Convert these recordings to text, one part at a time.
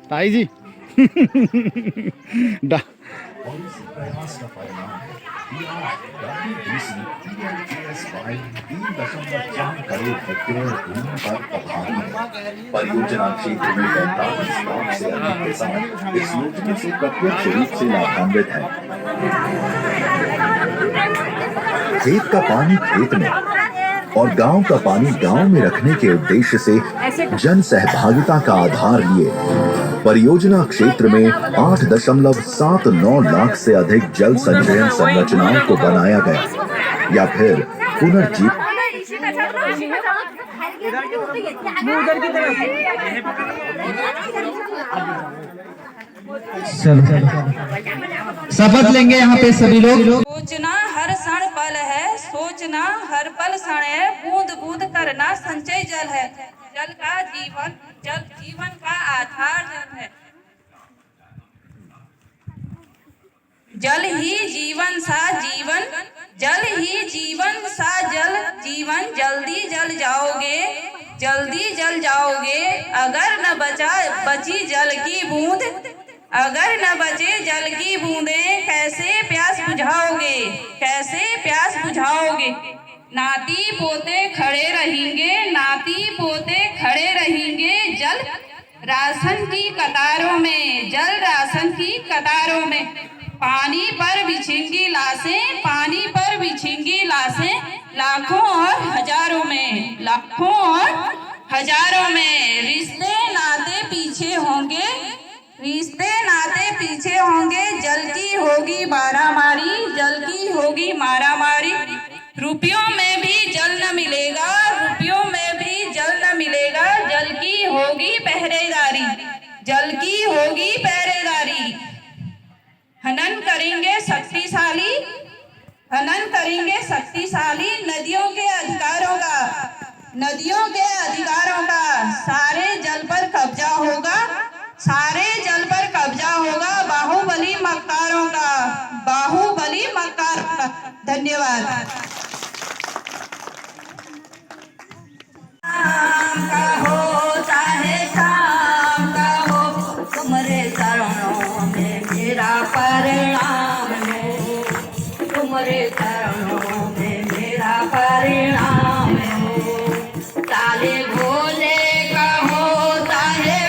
ताई जी डा और इसी प्रयास का परिणाम है कि आज WBC TNKS-5 3.4 करोड़ हेक्टेयर भूमि पर प्रभावी है। परियोजना क्षेत्र में 45 लाख से अधिक किसान इस योजना से प्रत्यक्ष रूप से लाभान्वित हैं। खेत का पानी खेत में और गांव का पानी गांव में रखने के उद्देश्य से जन सहभागिता का आधार लिए परियोजना क्षेत्र में 8.79 लाख से अधिक जल संचयन संरचनाओं को बनाया गया या फिर पुनर्जीवित। शपथ लेंगे यहाँ पे सभी लोग। सोचना हर क्षण पल है, सोचना हर पल क्षण है, बूंद बूंद करना संचय जल है। जल का जीवन, जल जीवन का आधार जल है। जल ही जीवन सा जीवन, जल ही जीवन सा जल जीवन। जल्दी जल जाओगे, जल्दी जल जाओगे, अगर न बची जल की बूंद, अगर न बचे जल की बूंदें, कैसे प्यास बुझाओगे, कैसे प्यास बुझाओगे। नाती पोते खड़े रहेंगे, नाती पोते खड़े रहेंगे, जल राशन की कतारों में, जल राशन की कतारों में। पानी पर बिछेंगी लाशें, पानी पर बिछेंगी लाशें, लाखों और हजारों में, लाखों और हजारों में। रिश्ते नाते पीछे होंगे, रिश्ते नाते पीछे होंगे, जल की होगी मारामारी, जल की होगी मारामारी। रुपयों में भी जल न मिलेगा, रुपयों में भी जल न मिलेगा, जल की होगी पहरेदारी, जल की होगी पहरेदारी। हनन करेंगे शक्तिशाली, हनन करेंगे शक्तिशाली नदियों के अधिकारों का, नदियों के अधिकारों का। सारे जल पर कब्जा होगा, सारे जल पर कब्जा होगा, बाहुबली मक्कारों का, बाहुबली मक्कारों का। धन्यवाद। का होता है काम का हो, तुम्हारे चरणों में मेरा परिणाम हो, तुम्हारे चरणों में मेरा परिणाम हो। ताले भोले का होता है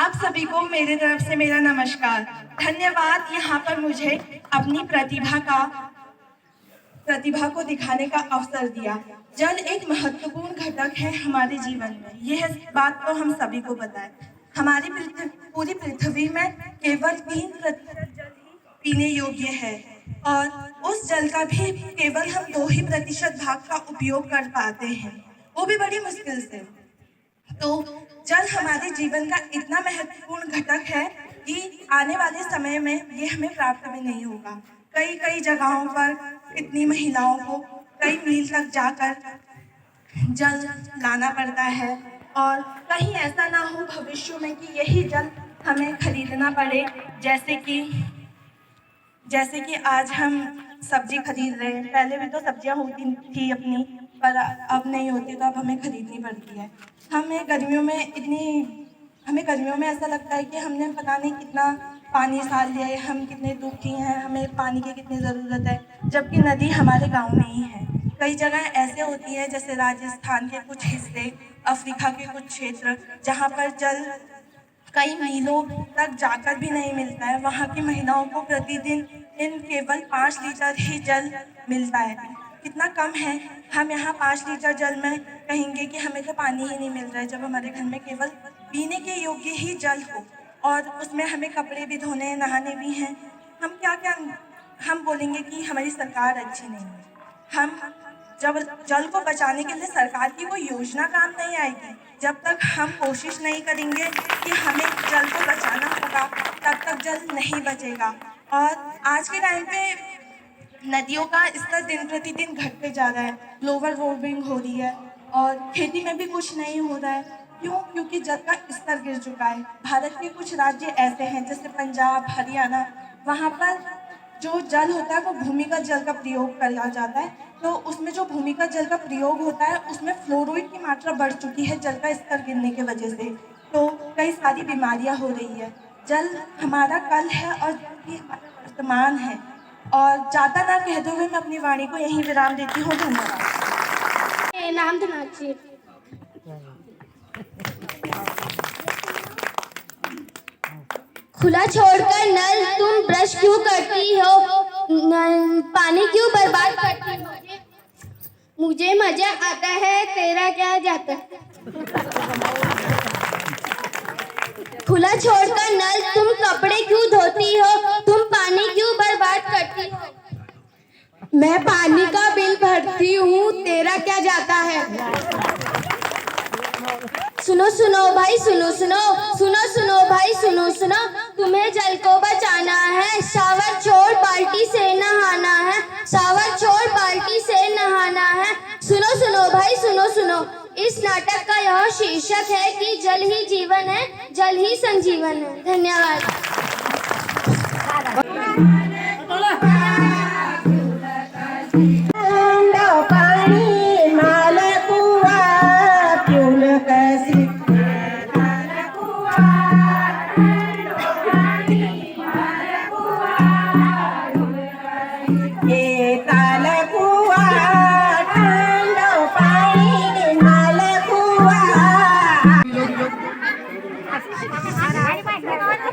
आप सभी को मेरी तरफ से मेरा नमस्कार। धन्यवाद यहाँ पर मुझे अपनी प्रतिभा को दिखाने का अवसर दिया। जल एक महत्वपूर्ण घटक है हमारे जीवन में, यह बात तो हम सभी को पता है। हमारी पूरी पृथ्वी में केवल 3% जल ही पीने योग्य है और उस जल का भी केवल हम 2% भाग का उपयोग कर पाते हैं, वो भी बड़ी मुश्किल से। तो जल हमारे जीवन का इतना महत्वपूर्ण घटक है कि आने वाले समय में ये हमें प्राप्त भी नहीं होगा। कई जगहों पर कितनी महिलाओं को कई मील तक जाकर जल लाना पड़ता है और कहीं ऐसा ना हो भविष्य में कि यही जल हमें खरीदना पड़े। जैसे कि आज हम सब्जी खरीद रहे हैं, पहले भी तो सब्जियां होती थी अपनी, पर अब नहीं होती, तो अब हमें खरीदनी पड़ती है। हमें गर्मियों में ऐसा लगता है कि हमने पता नहीं कितना पानी साल लिया है, हम कितने दुखी हैं, हमें पानी की कितनी ज़रूरत है, जबकि नदी हमारे गांव में ही है। कई जगह ऐसे होती है, जैसे राजस्थान के कुछ हिस्से, अफ्रीका के कुछ क्षेत्र, जहाँ पर जल कई मीलों तक जाकर भी नहीं मिलता है। वहाँ की महिलाओं को प्रतिदिन केवल 5 लीटर ही जल मिलता है। कितना कम है। हम यहाँ 5 लीटर जल में कहेंगे कि हमें तो पानी ही नहीं मिल रहा है, जब हमारे घर में केवल पीने के योग्य ही जल हो और उसमें हमें कपड़े भी धोने, नहाने भी हैं। हम बोलेंगे कि हमारी सरकार अच्छी नहीं है। हम जब जल को बचाने के लिए सरकार की कोई योजना काम नहीं आएगी, जब तक हम कोशिश नहीं करेंगे कि हमें जल को बचाना होगा, तब तक जल नहीं बचेगा। और आज के टाइम पे नदियों का स्तर दिन प्रतिदिन घटते जा रहा है, ग्लोबल वार्मिंग हो रही है और खेती में भी कुछ नहीं हो रहा है। क्यों? क्योंकि जल का स्तर गिर चुका है। भारत के कुछ राज्य ऐसे हैं जैसे पंजाब, हरियाणा, वहाँ पर जो जल होता है वो भूमिगत जल का प्रयोग किया जाता है, तो उसमें जो भूमिगत जल का प्रयोग होता है उसमें फ्लोराइड की मात्रा बढ़ चुकी है जल का स्तर गिरने की वजह से, तो कई सारी बीमारियां हो रही है। जल हमारा कल है और वर्तमान है। और ज़्यादा ना कहते हुए मैं अपनी वाणी को यहीं विराम देती हूँ। धन्यवाद। नाम धनाची। खुला छोड़कर नल तुम ब्रश क्यों करती हो, पानी क्यों बर्बाद करती हो? मुझे मजा आता है, तेरा क्या जाता है? खुला छोड़कर नल तुम कपड़े क्यों धोती हो, तुम पानी क्यों बर्बाद करती हो? मैं पानी का बिल भरती हूँ, तेरा क्या जाता है? सुनो भाई, सुनो भाई, सुनो, तुम्हें जल को बचाना है, शावर छोड़ बाल्टी से नहाना है, शावर छोड़ बाल्टी से नहाना है। सुनो भाई, सुनो। इस नाटक का यह शीर्षक है कि जल ही जीवन है, जल ही संजीवन है। धन्यवाद।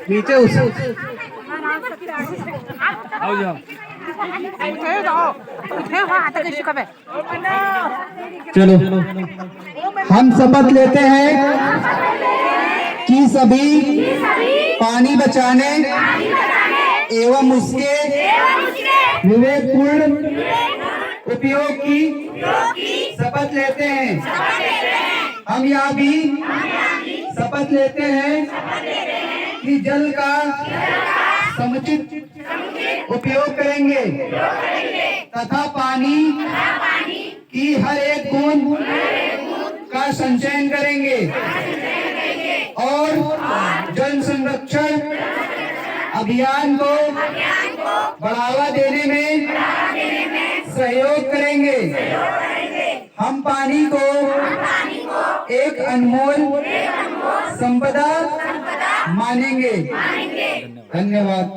नीचे उसे आओ जाओ। चलो हम शपथ लेते हैं कि सभी पानी बचाने एवं उसके विवेकपूर्ण उपयोग की शपथ लेते हैं। हम यहाँ भी शपथ लेते हैं कि जल का समुचित उपयोग करेंगे तथा पानी की हर एक बूंद का संचयन करेंगे और जल संरक्षण अभियान को बढ़ावा देने में सहयोग करेंगे। हम पानी को एक अनमोल संपदा मानेंगे। धन्यवाद।